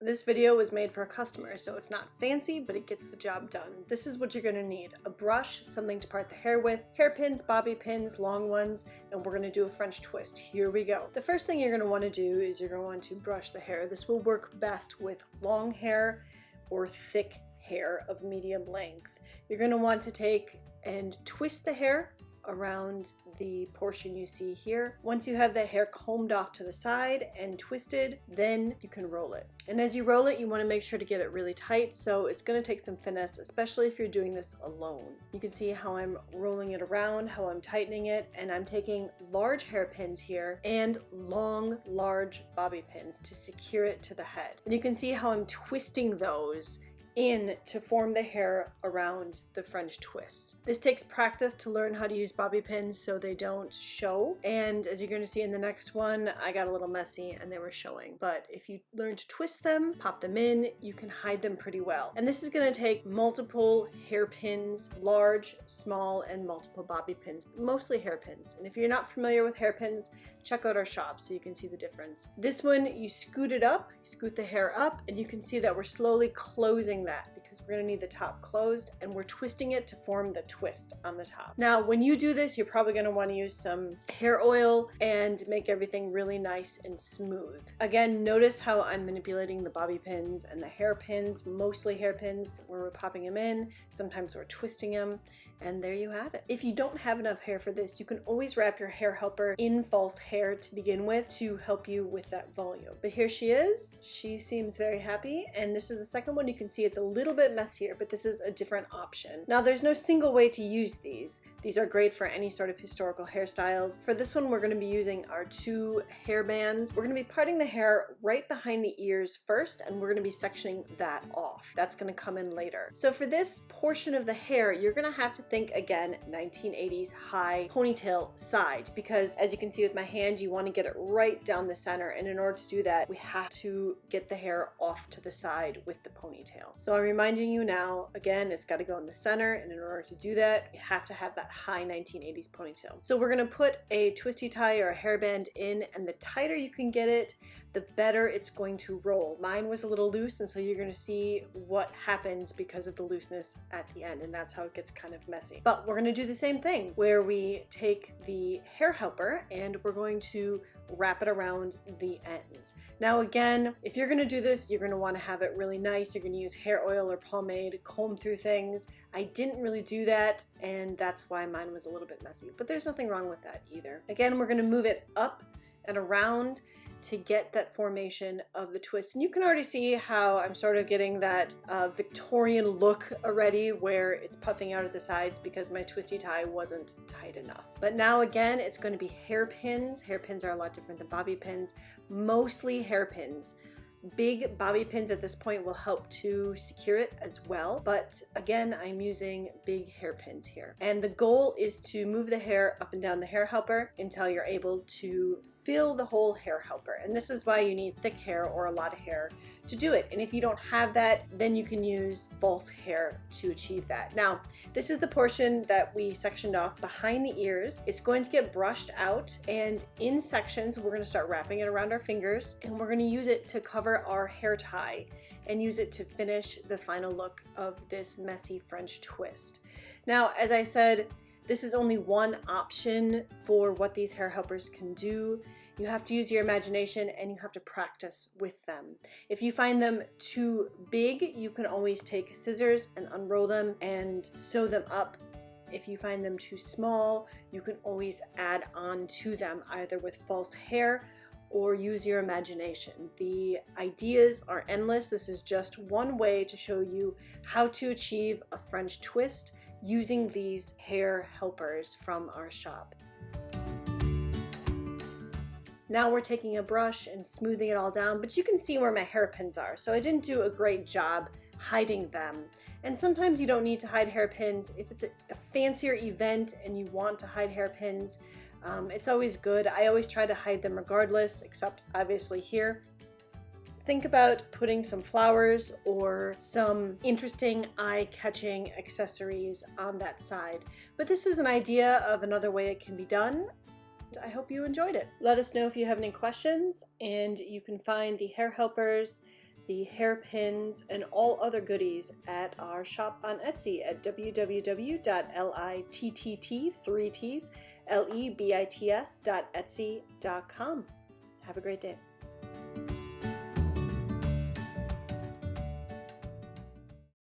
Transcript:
This video was made for a customer, so it's not fancy, but it gets the job done. This is what you're gonna need: a brush, something to part the hair with, hairpins, bobby pins, long ones, and we're gonna do a French twist. Here we go. The first thing you're gonna wanna do is you're gonna want to brush the hair. This will work best with long hair or thick hair of medium length. You're gonna want to take and twist the hair around the portion you see here. Once you have the hair combed off to the side and twisted, then you can roll it. And as you roll it, you want to make sure to get it really tight, so it's going to take some finesse, especially if you're doing this alone. You can see how I'm rolling it around, how I'm tightening it, and I'm taking large hairpins here and long, large bobby pins to secure it to the head. And you can see how I'm twisting those in to form the hair around the French twist. This takes practice to learn how to use bobby pins so they don't show, and as you're going to see in the next one, I got a little messy and they were showing. But if you learn to twist them, pop them in, you can hide them pretty well. And this is going to take multiple hairpins, large, small, and multiple bobby pins, mostly hairpins. And if you're not familiar with hairpins, check out our shop so you can see the difference. This one, you scoot it up, scoot the hair up, and you can see that we're slowly closing that because we're going to need the top closed, and we're twisting it to form the twist on the top. Now, when you do this, you're probably going to want to use some hair oil and make everything really nice and smooth. Again, notice how I'm manipulating the bobby pins and the hairpins, mostly hairpins, where we're popping them in. Sometimes we're twisting them, and there you have it. If you don't have enough hair for this, you can always wrap your hair helper in false hair to begin with to help you with that volume. But here she is. She seems very happy, and this is the second one. You can see it's a little bit messier, but this is a different option. Now, there's no single way to use these. These are great for any sort of historical hairstyles. For this one, we're going to be using our two hair bands. We're going to be parting the hair right behind the ears first, and we're going to be sectioning that off. That's going to come in later. So for this portion of the hair, you're going to have to think again 1980s high ponytail side, because as you can see with my hand, you want to get it right down the center, and in order to do that, we have to get the hair off to the side with the ponytail. So I'm reminding you now, again, it's got to go in the center, and in order to do that, you have to have that high 1980s ponytail. So we're going to put a twisty tie or a hairband in, and the tighter you can get it, the better it's going to roll. Mine was a little loose, and so you're going to see what happens because of the looseness at the end, and that's how it gets kind of messy. But we're going to do the same thing where we take the hair helper and we're going to wrap it around the ends. Now again, if you're going to do this, you're going to want to have it really nice. You're going to use hair oil or pomade, comb through things. I didn't really do that, and that's why mine was a little bit messy, but there's nothing wrong with that either. Again, we're going to move it up and around to get that formation of the twist. And you can already see how I'm sort of getting that Victorian look already, where it's puffing out at the sides because my twisty tie wasn't tight enough. But now again, it's going to be hairpins. Hairpins are a lot different than bobby pins, mostly hairpins. Big bobby pins at this point will help to secure it as well, but again, I'm using big hairpins here. And the goal is to move the hair up and down the hair helper until you're able to fill the whole hair helper. And this is why you need thick hair or a lot of hair to do it. And if you don't have that, then you can use false hair to achieve that. Now, this is the portion that we sectioned off behind the ears. It's going to get brushed out, and in sections, we're going to start wrapping it around our fingers, and we're going to use it to cover our hair tie and use it to finish the final look of this messy French twist. Now, as I said, this is only one option for what these hair helpers can do. You have to use your imagination, and you have to practice with them. If you find them too big, you can always take scissors and unroll them and sew them up. If you find them too small, you can always add on to them either with false hair or use your imagination. The ideas are endless. This is just one way to show you how to achieve a French twist using these hair helpers from our shop. Now we're taking a brush and smoothing it all down, but you can see where my hairpins are, so I didn't do a great job hiding them. And sometimes you don't need to hide hairpins. If it's a fancier event and you want to hide hairpins, it's always good. I always try to hide them regardless, except obviously here. Think about putting some flowers or some interesting eye-catching accessories on that side. But this is an idea of another way it can be done. I hope you enjoyed it. Let us know if you have any questions, and you can find the hair helpers the hairpins, and all other goodies at our shop on Etsy at www.litt3ts.etsy.com. Have a great day.